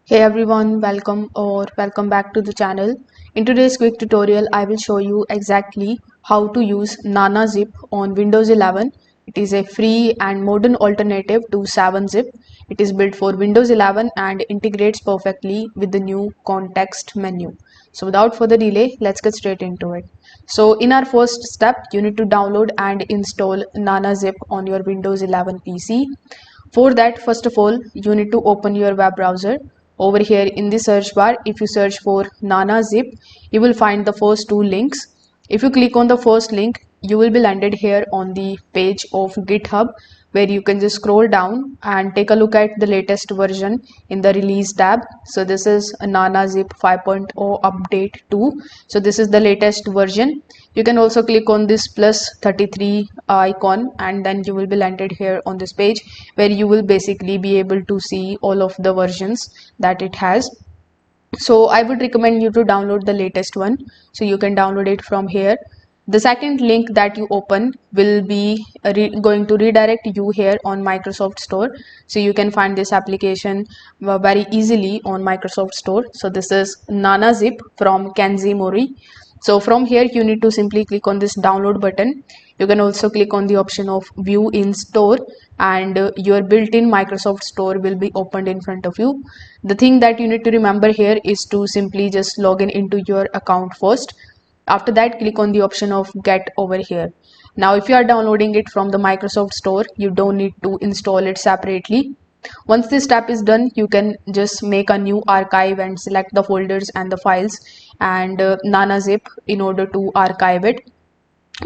Hey everyone, welcome back to the channel. In today's quick tutorial, I will show you exactly how to use NanaZip on Windows 11. It is a free and modern alternative to 7-Zip. It is built for Windows 11 and integrates perfectly with the new context menu. So without further delay, let's get straight into it. So in our first step, you need to download and install NanaZip on your Windows 11 PC. For that, first of all, you need to open your web browser. Over here in the search bar, if you search for NanaZip, you will find the first two links. If you click on the first link, you will be landed here on the page of GitHub, where you can just scroll down and take a look at the latest version in the release tab. So this is a NanaZip 5.0 update 2. So this is the latest version. You can also click on this plus 33 icon, and then you will be landed here on this page where you will basically be able to see all of the versions that it has. So I would recommend you to download the latest one, so you can download it from here. The second link that you open will be going to redirect you here on Microsoft Store, so you can find this application very easily on Microsoft Store. So this is NanaZip from Kenzie Mori. So from here you need to simply click on this download button. You can also click on the option of view in store, and your built-in Microsoft Store will be opened in front of you. The thing that you need to remember here is to simply just log in into your account first. After that, click on the option of get over here. Now if you are downloading it from the Microsoft Store, you don't need to install it separately. Once this step is done, you can just make a new archive and select the folders and the files and NanaZip in order to archive it.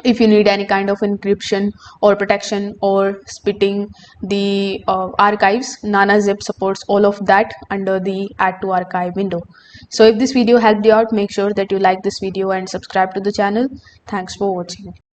If you need any kind of encryption or protection or splitting the archives, NanaZip supports all of that under the add to archive window. So if this video helped you out, make sure that you like this video and subscribe to the channel. Thanks for watching.